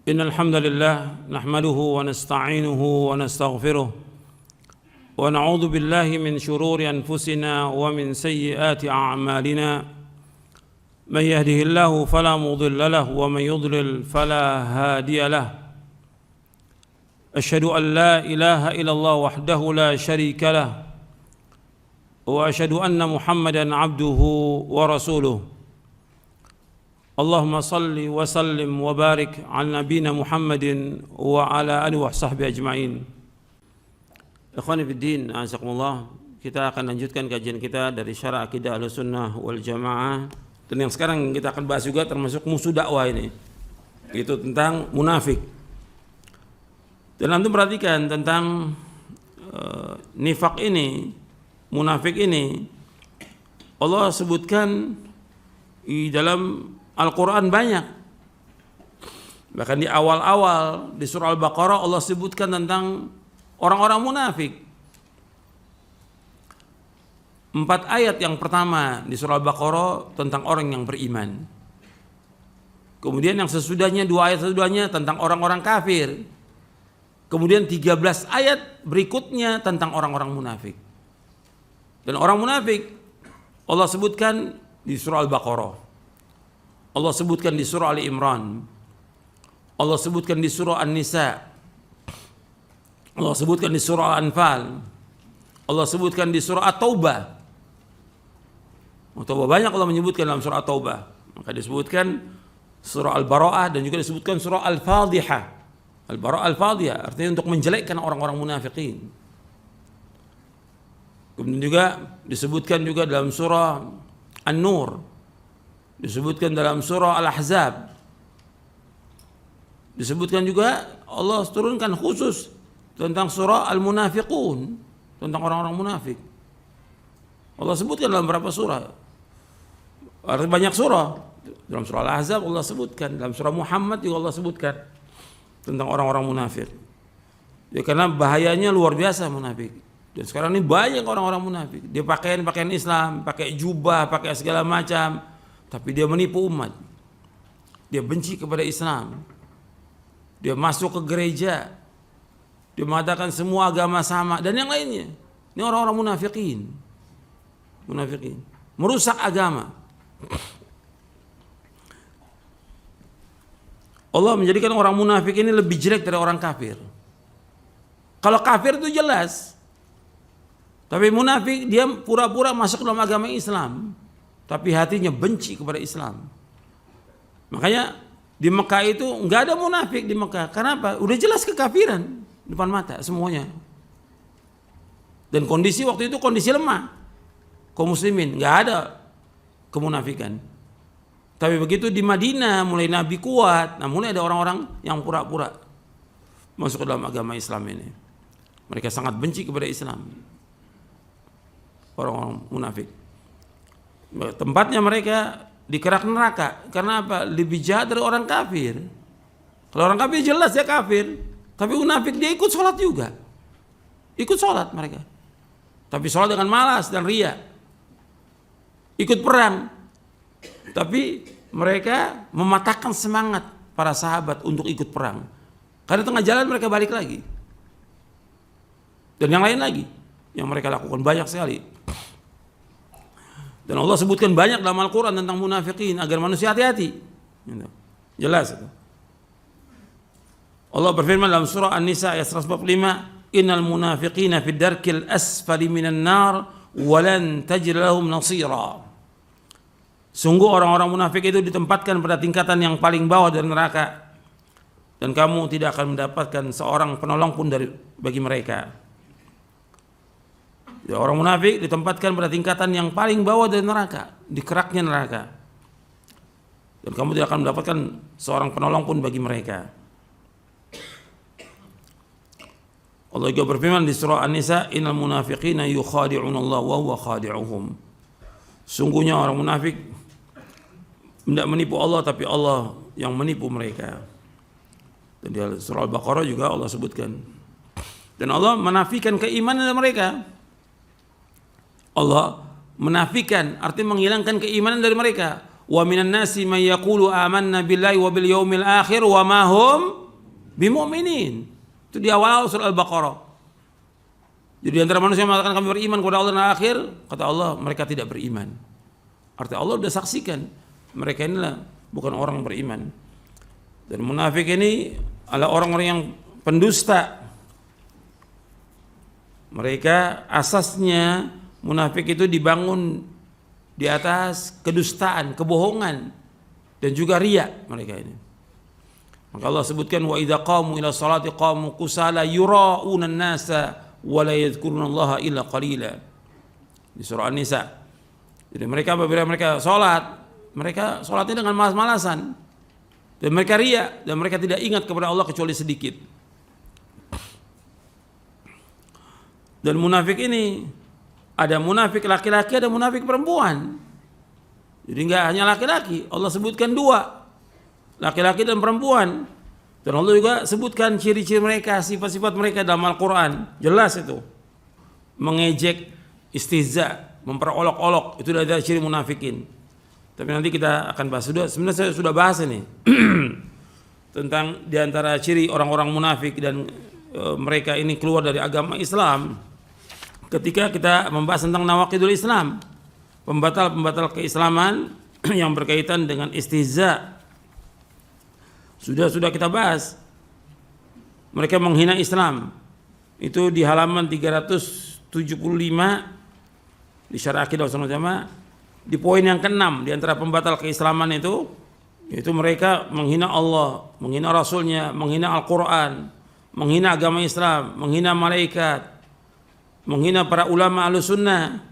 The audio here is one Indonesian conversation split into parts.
إن الحمد لله نحمده ونستعينه ونستغفره ونعوذ بالله من شرور أنفسنا ومن سيئات أعمالنا من يهده الله فلا مضل له ومن يضلل فلا هادي له أشهد أن لا إله إلا الله وحده لا شريك له وأشهد أن محمدا عبده ورسوله اللهم صل وسلم وبارك على نبينا محمد وعلى آله وصحبه أجمعين. Ikhwani fiddin, azakumullah. Kita akan lanjutkan kajian kita dari Syarah Aqidah Ahlussunnah wal Jamaah. Dan yang sekarang kita akan bahas juga termasuk musuh dakwah ini, itu tentang munafik. Dan antum perhatikan tentang nifak ini, munafik ini, Allah sebutkan di dalam Al-Quran banyak. Bahkan di awal-awal di surah Al-Baqarah Allah sebutkan tentang orang-orang munafik. 4 ayat yang pertama di surah Al-Baqarah tentang orang yang beriman. Kemudian yang sesudahnya 2 ayat sesudahnya tentang orang-orang kafir. Kemudian 13 ayat berikutnya tentang orang-orang munafik. Dan orang munafik Allah sebutkan di surah Al-Baqarah. Allah sebutkan di surah Ali Imran. Allah sebutkan di surah An-Nisa. Allah sebutkan di surah Al-Anfal. Allah sebutkan di surah At-Taubah. At-Taubah banyak Allah menyebutkan dalam surah At-Taubah. Maka disebutkan surah Al-Bara'ah dan juga disebutkan surah Al-Fadhihah. Al-Bara'ah Al-Fadhihah artinya untuk menjelekkan orang-orang munafikin. Kemudian juga disebutkan juga dalam surah An-Nur. Disebutkan dalam surah Al-Ahzab. Disebutkan juga Allah turunkan khusus tentang surah Al-Munafiqun, tentang orang-orang munafik. Allah sebutkan dalam beberapa surah. Artinya banyak surah. Dalam surah Al-Ahzab Allah sebutkan, dalam surah Muhammad juga Allah sebutkan tentang orang-orang munafik. Ya, karena bahayanya luar biasa munafik. Dan sekarang ini banyak orang-orang munafik. Dia pakaian Islam, pakai jubah, pakai segala macam. Tapi dia menipu umat. Dia benci kepada Islam. Dia masuk ke gereja. Dia mengatakan semua agama sama. Dan yang lainnya. Ini orang-orang munafikin. Munafikin. Merusak agama. Allah menjadikan orang munafik ini lebih jelek dari orang kafir. Kalau kafir itu jelas. Tapi munafik dia pura-pura masuk dalam agama Islam. Tapi hatinya benci kepada Islam. Makanya di Mekah itu nggak ada munafik di Mekah. Kenapa? Udah jelas kekafiran depan mata semuanya. Dan kondisi waktu itu kondisi lemah. Kaum muslimin nggak ada kemunafikan. Tapi begitu di Madinah mulai Nabi kuat, nah mulai ada orang-orang yang pura-pura masuk ke dalam agama Islam ini. Mereka sangat benci kepada Islam. Orang-orang munafik. Tempatnya mereka di kerak neraka. Karena apa? Lebih jahat dari orang kafir. Kalau orang kafir jelas ya kafir. Tapi munafik dia ikut sholat juga. Ikut sholat mereka. Tapi sholat dengan malas dan ria. Ikut perang. Tapi mereka mematahkan semangat para sahabat untuk ikut perang. Karena tengah jalan mereka balik lagi. Dan yang lain lagi. Yang mereka lakukan banyak sekali. Dan Allah sebutkan banyak dalam Al-Quran tentang munafikin agar manusia hati-hati. Jelas itu. Allah berfirman dalam surah An-Nisa ayat 145, "Innal munafiqina fid darkil asfali minan nar wa lan tajid lahum nasira." Sungguh orang-orang munafik itu ditempatkan pada tingkatan yang paling bawah dari neraka. Dan kamu tidak akan mendapatkan seorang penolong pun bagi mereka. Ya, orang munafik ditempatkan pada tingkatan yang paling bawah dari neraka, di keraknya neraka. Dan kamu tidak akan mendapatkan seorang penolong pun bagi mereka. Allah juga berfirman di surah An-Nisa, "Innal munafiqina yukhadi'una Allah wa huwa khadi'uhum." Sungguhnya orang munafik tidak menipu Allah, tapi Allah yang menipu mereka. Dan di surah Al-Baqarah juga Allah sebutkan. Dan Allah menafikan keimanan dari mereka. Allah menafikan, artinya menghilangkan keimanan dari mereka. wa minan nasi may yaqulu amanna billahi wa bil yaumil akhir wa ma hum bimu'minin. Itu di awal surah Al-Baqarah. Jadi antara manusia yang mengatakan kami beriman kepada Allah dan akhir, kata Allah mereka tidak beriman. Artinya Allah sudah saksikan mereka inilah bukan orang yang beriman. Dan munafik ini adalah orang-orang yang pendusta. Mereka asasnya munafik itu dibangun di atas kedustaan, kebohongan dan juga riya mereka ini. Maka Allah sebutkan wa idza qamu ila salati qamu kusala yura'una an-nasa wa la yadhkurunallaha illa qalila. Di surah An-Nisa. Jadi mereka apabila mereka salatnya dengan malas-malasan. Dan mereka riya dan mereka tidak ingat kepada Allah kecuali sedikit. Dan munafik ini ada munafik laki-laki, ada munafik perempuan. Jadi enggak hanya laki-laki, Allah sebutkan dua, laki-laki dan perempuan. Dan Allah juga sebutkan ciri-ciri mereka, sifat-sifat mereka dalam Al-Quran. Jelas itu. Mengejek, istihza, memperolok-olok, itu adalah ciri munafikin. Tapi nanti kita akan bahas. Sebenarnya saya sudah bahas ini tentang diantara ciri orang-orang munafik dan mereka ini keluar dari agama Islam. Ketika kita membahas tentang nawaqidul Islam, pembatal-pembatal keislaman yang berkaitan dengan istihza, sudah kita bahas. Mereka menghina Islam. Itu di halaman 375 di Syarah Aqidah Ahlussunnah wal Jamaah. Di poin yang ke-6 di antara pembatal keislaman itu, yaitu mereka menghina Allah, menghina Rasulnya, menghina Al-Quran, menghina agama Islam, menghina malaikat, menghina para ulama Ahlussunnah,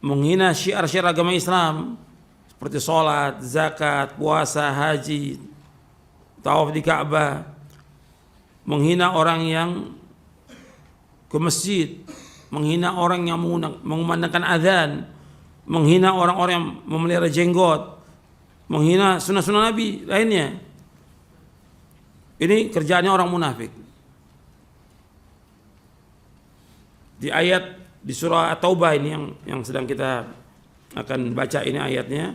menghina syiar-syiar agama Islam seperti sholat, zakat, puasa, haji, tawaf di Ka'bah, menghina orang yang ke masjid, menghina orang yang mengumandangkan azan, menghina orang-orang yang memelihara jenggot, menghina sunnah-sunnah Nabi lainnya. Ini kerjaannya orang munafik. Di ayat di surah At-Taubah ini yang sedang kita akan baca ini ayatnya,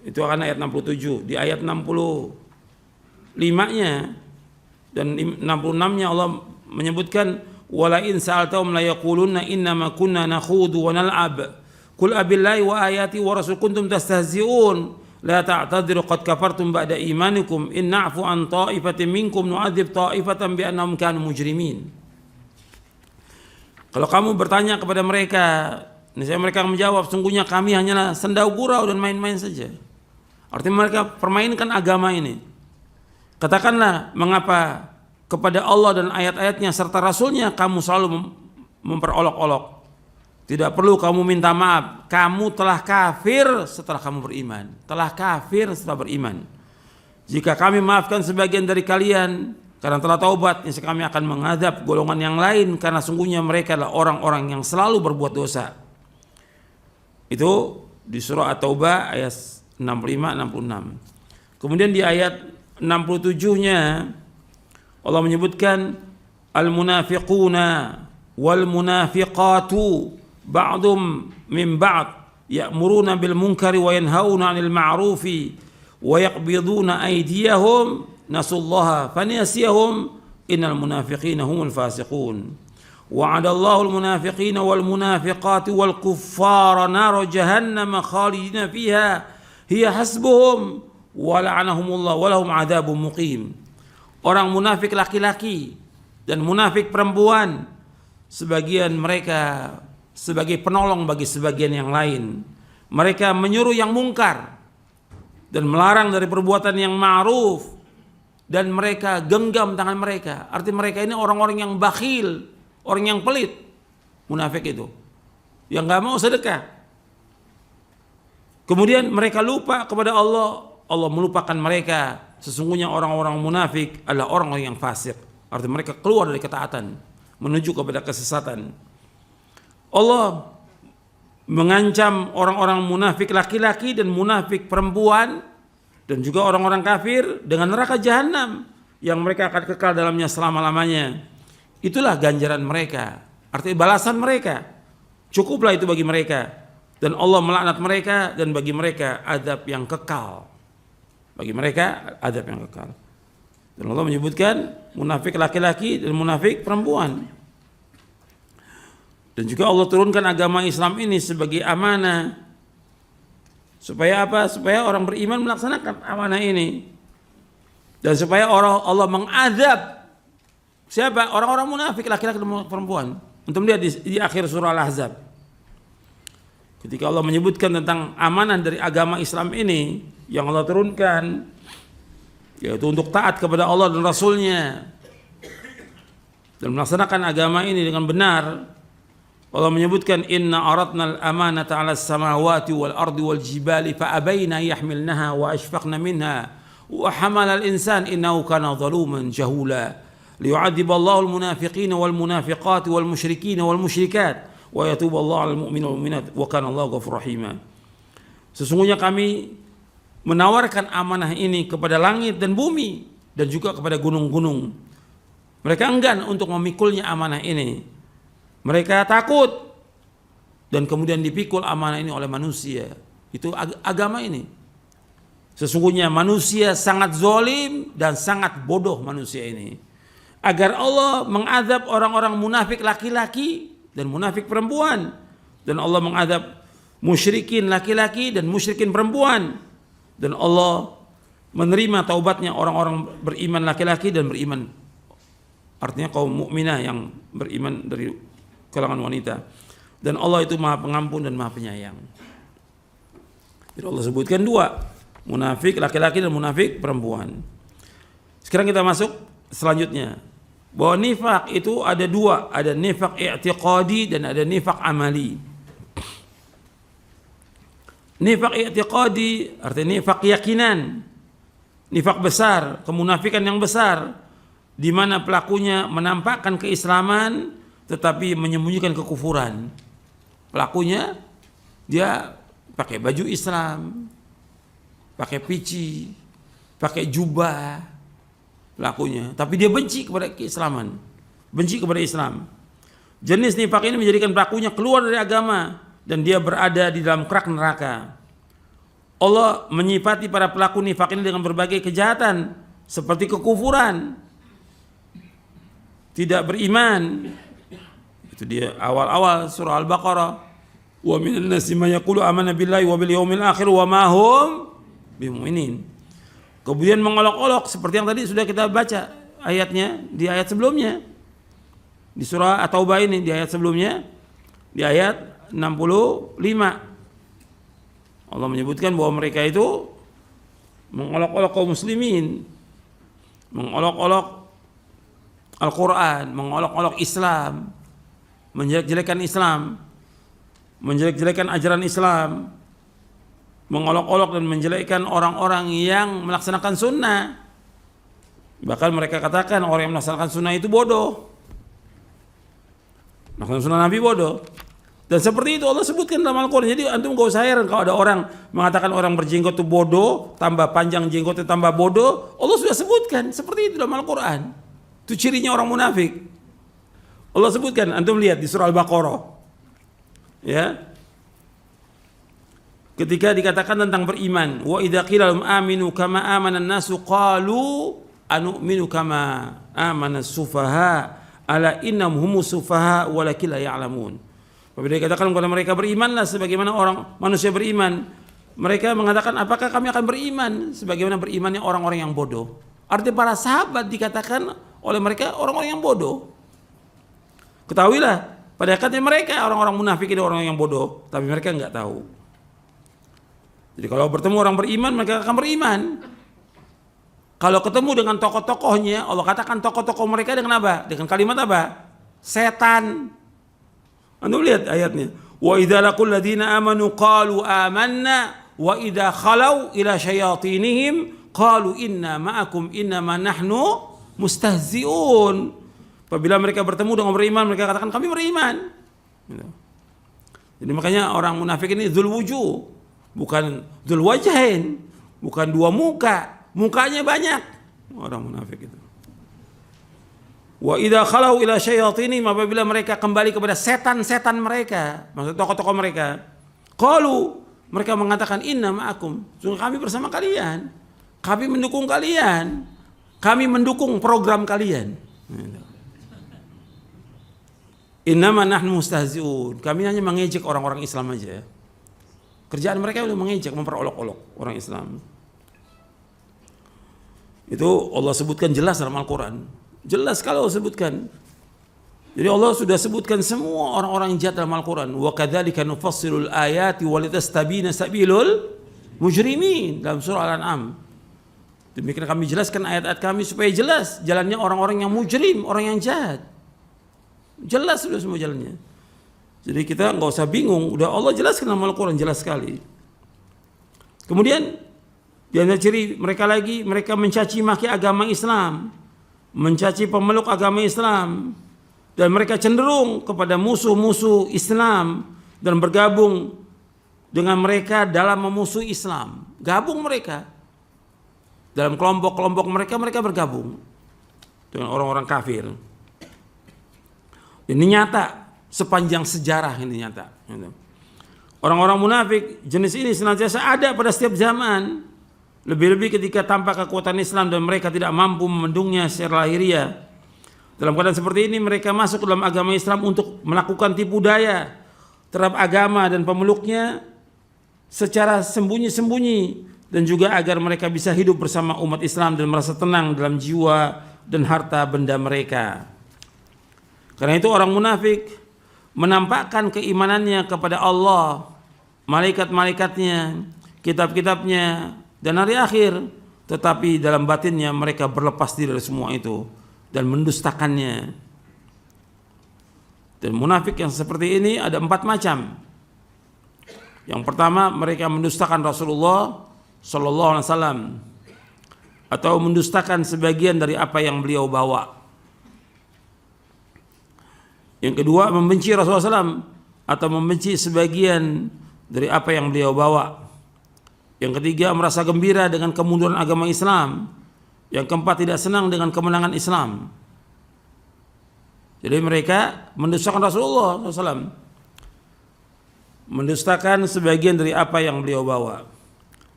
itu akan ayat 67. Di ayat 65-nya dan 66-nya Allah menyebutkan wala in sa'altahum la yaquluna innama kunna nakhudu wa nal'ab qul abillahi wa ayati wa rasul kuntum tastahzi'un la ta'tadiru qad kafartum ba'da imanikum in na'fu an ta'ifatin minkum nu'adzib ta'ifatan bi annahum kanu mujrimin. Kalau kamu bertanya kepada mereka, niscaya mereka menjawab, sungguhnya kami hanyalah sendau gurau dan main-main saja. Artinya mereka permainkan agama ini. Katakanlah, mengapa kepada Allah dan ayat-ayatnya serta Rasulnya kamu selalu memperolok-olok? Tidak perlu kamu minta maaf. Kamu telah kafir setelah kamu beriman. Telah kafir setelah beriman. Jika kami maafkan sebagian dari kalian karena telah taubat, niscaya kami akan mengadab golongan yang lain karena sungguhnya mereka adalah orang-orang yang selalu berbuat dosa. Itu di surah At-Taubah ayat 65-66. Kemudian di ayat 67-nya Allah menyebutkan al-munafiquna wal munafiqatu ba'dhum min ba'd ya'muruna bil munkari wa yanhauna 'anil ma'rufi wa yaqbiduna aydiyahum nasullaha faniyasiyahum innal munafiqina humul fasiqun wa'adallahu al munafiqina wal munafiqati wal kuffara nar jahannam khalidina fiha hiya hasbuhum wa la'anahumullah wa lahum adzabun muqim. Orang munafik laki-laki dan munafik perempuan, sebagian mereka sebagai penolong bagi sebagian yang lain. Mereka menyuruh yang mungkar dan melarang dari perbuatan yang ma'ruf, dan mereka genggam tangan mereka. Artinya mereka ini orang-orang yang bakhil, orang yang pelit. Munafik itu yang gak mau sedekah. Kemudian mereka lupa kepada Allah. Allah melupakan mereka. Sesungguhnya orang-orang munafik adalah orang-orang yang fasik. Artinya mereka keluar dari ketaatan menuju kepada kesesatan. Allah mengancam orang-orang munafik laki-laki dan munafik perempuan dan juga orang-orang kafir dengan neraka jahanam yang mereka akan kekal dalamnya selama-lamanya. Itulah ganjaran mereka, artinya balasan mereka. Cukuplah itu bagi mereka. dan Allah melaknat mereka, dan bagi mereka azab yang kekal. Bagi mereka azab yang kekal. Dan Allah menyebutkan munafik laki-laki dan munafik perempuan. Dan juga Allah turunkan agama Islam ini sebagai amanah. Supaya apa? Supaya orang beriman melaksanakan amanah ini. Dan supaya Allah mengazab siapa? Orang-orang munafik laki-laki dan perempuan. Untuk lihat di akhir surah Al-Ahzab. Ketika Allah menyebutkan tentang amanah dari agama Islam ini yang Allah turunkan, yaitu untuk taat kepada Allah dan Rasulnya dan melaksanakan agama ini dengan benar. Allah menyebutkan inna aradna al-amanata 'ala as-samawati wal ardi wal jibali fa abaina yahmilnaha wa ashfaqna minha wa hamala al-insan innahu kana zaluman jahula liyu'adziballahu al-munafiqina wal munafiqati wal musyrikina wal musyrikat wa yatuballahu 'alal mu'minina wal mu'minat wa kana Allahu ghafurur rahima. Sesungguhnya kami menawarkan amanah ini kepada langit dan bumi dan juga kepada gunung-gunung. Mereka enggan untuk memikulnya amanah ini. Mereka takut dan kemudian dipikul amanah ini oleh manusia. Itu agama ini. Sesungguhnya manusia sangat zalim dan sangat bodoh manusia ini. Agar Allah mengazab orang-orang munafik laki-laki dan munafik perempuan, dan Allah mengadab musyrikin laki-laki dan musyrikin perempuan, dan Allah menerima taubatnya orang-orang beriman laki-laki dan beriman, artinya kaum mukminah yang beriman dari kalangan wanita, dan Allah itu Maha Pengampun dan Maha Penyayang. Jadi Allah sebutkan dua, munafik laki-laki dan munafik perempuan. Sekarang kita masuk selanjutnya, bahwa nifak itu ada dua, ada nifak i'tiqadi dan ada nifak amali. Nifak i'tiqadi artinya nifak keyakinan, nifak besar, kemunafikan yang besar, di mana pelakunya menampakkan keislaman tetapi menyembunyikan kekufuran. Pelakunya dia pakai baju Islam, pakai pici, pakai jubah, pelakunya, tapi dia benci kepada keislaman, benci kepada Islam. Jenis nifak ini menjadikan pelakunya keluar dari agama dan dia berada di dalam kerak neraka. Allah menyifati para pelaku nifak ini dengan berbagai kejahatan seperti kekufuran, tidak beriman. Itu dia awal-awal surah Al-Baqarah, wa minan nasi may yaqulu amanna billahi wa bil yaumil akhir wa ma hum bimu'minin. Kemudian mengolok-olok seperti yang tadi sudah kita baca ayatnya di ayat sebelumnya. Di surah At-Taubah ini di ayat sebelumnya, di ayat 65. Allah menyebutkan bahwa mereka itu mengolok-olok kaum muslimin, mengolok-olok Al-Quran, mengolok-olok Islam, menjelek-jelekan Islam, menjelek-jelekan ajaran Islam, mengolok-olok dan menjelekkan orang-orang yang melaksanakan sunnah. Bahkan mereka katakan orang yang melaksanakan sunnah itu bodoh, melaksanakan sunnah Nabi bodoh. Dan seperti itu Allah sebutkan dalam Al-Quran. Jadi antum gak usah heran kalau ada orang mengatakan orang berjenggot itu bodoh, tambah panjang jenggotnya tambah bodoh. Allah sudah sebutkan seperti itu dalam Al-Quran. Itu cirinya orang munafik. Allah sebutkan, antum lihat di surah Al-Baqarah, ya, ketika dikatakan tentang beriman, wa idza qila lahum aminu kama amana an-nasu qalu anu'minu kama amana as-sufaha ala innahum humus sufaha walakin la ya'lamun. Apabila dikatakan kepada mereka berimanlah sebagaimana orang manusia beriman, mereka mengatakan apakah kami akan beriman sebagaimana berimannya orang-orang yang bodoh. Artinya para sahabat dikatakan oleh mereka orang-orang yang bodoh. Ketahuilah pada hakikatnya mereka orang-orang munafik ini orang yang bodoh, tapi mereka enggak tahu. Jadi kalau bertemu orang beriman, mereka akan beriman. Kalau ketemu dengan tokoh-tokohnya, Allah katakan tokoh-tokoh mereka dengan apa? Dengan kalimat apa? Setan. Anda lihat ayatnya. Wa idza laqul ladzina amanu qalu amanna wa idza khalau ila syayatinihim qalu inna ma'akum innama nahnu mustahzi'un. Apabila mereka bertemu dengan beriman, mereka katakan kami beriman. Jadi makanya orang munafik ini dzul wujuh, bukan dzul wajhain, bukan dua muka, mukanya banyak orang munafik itu. Wa idza khalau ila syayatinihim, apabila mereka kembali kepada setan-setan mereka, maksud tokoh-tokoh mereka, Qalu, mereka mengatakan inna ma'akum, sungguh kami bersama kalian. Kami mendukung kalian. Kami mendukung program kalian. Innama nahnu mustahzi'un. Kami hanya mengejek orang-orang Islam aja. Kerjaan mereka udah mengejek, memperolok-olok orang Islam. Itu Allah sebutkan jelas dalam Al-Quran. Jelas kalau Allah sebutkan. Jadi Allah sudah sebutkan semua orang-orang yang jahat dalam Al-Quran. Wa kadzalika nufassilul ayati walitastabina sabilul mujrimin dalam surah Al-An'am. Demikian kami jelaskan ayat-ayat kami supaya jelas jalannya orang-orang yang mujrim, orang yang jahat. Jelas sudah semua jalannya. Jadi kita nggak usah bingung, udah Allah jelaskan dalam Al-Quran jelas sekali. Kemudian di antara ciri mereka lagi, mereka mencaci maki agama Islam, mencaci pemeluk agama Islam, dan mereka cenderung kepada musuh-musuh Islam dan bergabung dengan mereka dalam memusuhi Islam. Gabung mereka dalam kelompok-kelompok mereka, mereka bergabung dengan orang-orang kafir. Ini nyata sepanjang sejarah, ini nyata. Orang-orang munafik jenis ini senantiasa ada pada setiap zaman. Lebih-lebih ketika tampak kekuatan Islam dan mereka tidak mampu membendungnya secara lahiriah. Dalam keadaan seperti ini mereka masuk dalam agama Islam untuk melakukan tipu daya terhadap agama dan pemeluknya secara sembunyi-sembunyi, dan juga agar mereka bisa hidup bersama umat Islam dan merasa tenang dalam jiwa dan harta benda mereka. Karena itu orang munafik menampakkan keimanannya kepada Allah, malaikat-malaikatnya, kitab-kitabnya, dan hari akhir, tetapi dalam batinnya mereka berlepas diri dari semua itu dan mendustakannya. Dan munafik yang seperti ini ada 4 macam. Yang pertama, mereka mendustakan Rasulullah Sallallahu Alaihi Wasallam atau mendustakan sebagian dari apa yang beliau bawa. Yang kedua, membenci Rasulullah SAW atau membenci sebagian dari apa yang beliau bawa. Yang ketiga, merasa gembira dengan kemunduran agama Islam. Yang keempat, tidak senang dengan kemenangan Islam. Jadi mereka mendustakan Rasulullah SAW, mendustakan sebagian dari apa yang beliau bawa.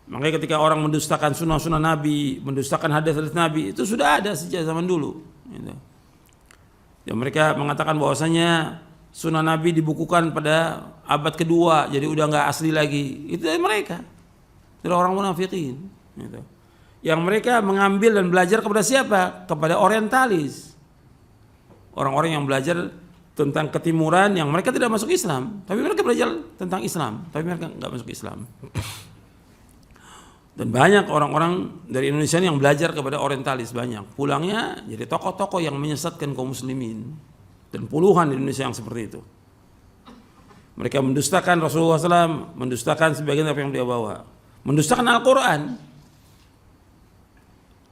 Makanya ketika orang mendustakan sunnah-sunnah Nabi, mendustakan hadis-hadis Nabi, itu sudah ada sejak zaman dulu. Dan mereka mengatakan bahwasanya sunnah Nabi dibukukan pada abad kedua, jadi udah nggak asli lagi. Itu dari mereka, dari orang munafikin. Yang mereka mengambil dan belajar kepada siapa? Kepada orientalis, orang-orang yang belajar tentang ketimuran yang mereka tidak masuk Islam, tapi mereka belajar tentang Islam, tapi mereka nggak masuk Islam. Dan banyak orang-orang dari Indonesia yang belajar kepada orientalis, banyak. Pulangnya jadi tokoh-tokoh yang menyesatkan kaum muslimin. Dan puluhan di Indonesia yang seperti itu. Mereka mendustakan Rasulullah SAW, mendustakan sebagian apa yang dia bawa. Mendustakan Al-Quran.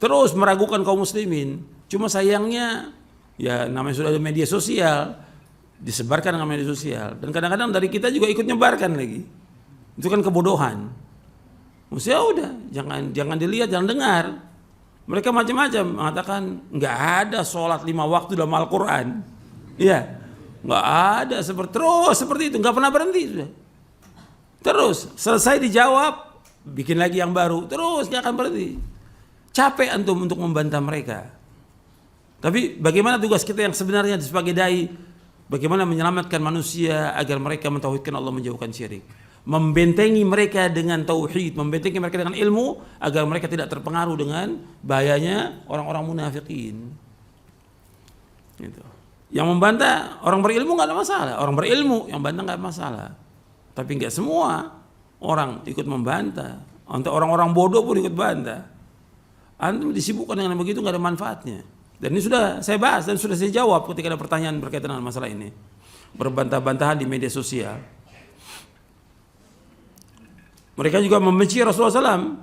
Terus meragukan kaum muslimin. Cuma sayangnya, ya namanya sudah ada media sosial, disebarkan dengan media sosial. Dan kadang-kadang dari kita juga ikut nyebarkan lagi. Itu kan kebodohan. Ya udah, jangan dilihat, jangan dengar. Mereka macam-macam mengatakan nggak ada sholat 5 waktu dalam Al-Quran. Iya, nggak ada seperti itu, nggak pernah berhenti sudah. Terus selesai dijawab, bikin lagi yang baru, terus nggak akan berhenti. Capek antum untuk membantah mereka. Tapi bagaimana tugas kita yang sebenarnya sebagai dai? Bagaimana menyelamatkan manusia agar mereka mentauhidkan Allah, menjauhkan syirik? Membentengi mereka dengan tauhid, membentengi mereka dengan ilmu agar mereka tidak terpengaruh dengan bahayanya orang-orang munafikin. Gitu. Yang membantah orang berilmu nggak ada masalah, orang berilmu yang bantah nggak ada masalah. Tapi nggak semua orang ikut membantah. Untuk orang-orang bodoh pun ikut bantah. Antum disibukkan dengan begitu nggak ada manfaatnya. Dan ini sudah saya bahas dan sudah saya jawab ketika ada pertanyaan berkaitan dengan masalah ini. Berbantah-bantahan di media sosial. Mereka juga membenci Rasulullah SAW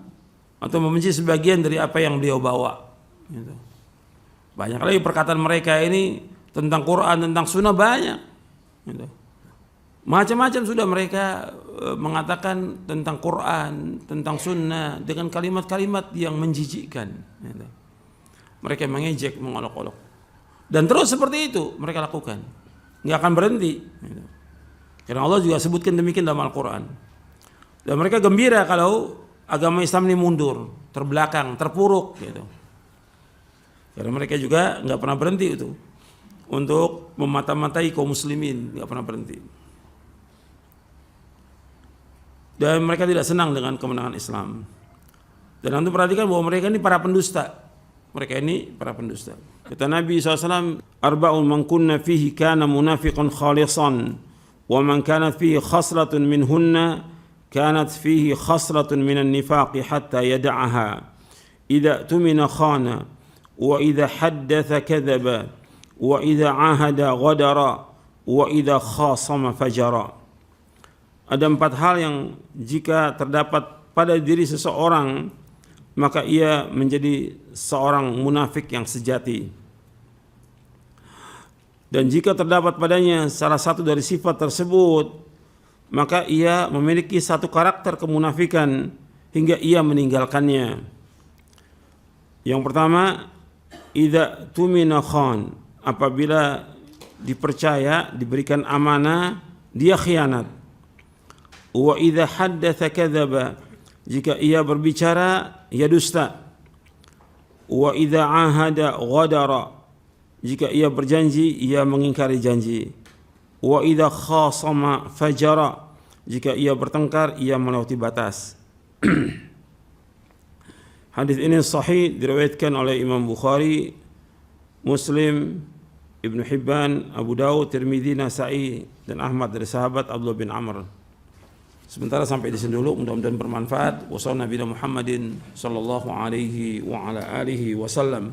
atau membenci sebagian dari apa yang beliau bawa. Gitu. Banyak lagi perkataan mereka ini tentang Quran, tentang Sunnah banyak. Gitu. Macam-macam sudah mereka mengatakan tentang Quran, tentang Sunnah dengan kalimat-kalimat yang menjijikkan. Gitu. Mereka mengejek, mengolok-olok. Dan terus seperti itu mereka lakukan. Nggak akan berhenti. Gitu. Karena Allah juga sebutkan demikian dalam Al-Quran. Dan mereka gembira kalau agama Islam ini mundur, terbelakang, terpuruk gitu. Karena mereka juga nggak pernah berhenti itu untuk memata-matai kaum muslimin, nggak pernah berhenti. Dan mereka tidak senang dengan kemenangan Islam. Dan antum perhatikan bahwa mereka ini para pendusta. Mereka ini para pendusta. Kata Nabi SAW, arba'un man kunna fihi kana munafiqan khalisan, wa man kanat fihi khaslatun minhunna kanat fihi khaslatun minan nifaqi hatta yada'aha. Idza tumina khana, wa idza haddatha kadzaba, wa idza ahada ghadara, wa idza khasama fajara. Ada 4 hal yang jika terdapat pada diri seseorang, maka ia menjadi seorang munafik yang sejati. Dan jika terdapat padanya salah satu dari sifat tersebut, maka ia memiliki satu karakter kemunafikan hingga ia meninggalkannya. Yang pertama, idza tumina khan, apabila dipercaya, diberikan amanah, dia khianat. Wa idza haddatsa kadzaba, jika ia berbicara, ia dusta. Wa idza ahada ghadara, jika ia berjanji, ia mengingkari janji. Wa idza khasama fajara, jika ia bertengkar, ia melewati batas. Hadis ini sahih, diriwayatkan oleh Imam Bukhari, Muslim, Ibnu Hibban, Abu Daud, Tirmidzi, Nasa'i dan Ahmad dari sahabat Abdullah bin Amr. Sementara sampai di sini dulu, mudah-mudahan bermanfaat. Wassallallahu Nabi Muhammadin sallallahu alaihi wa ala alihi wasallam.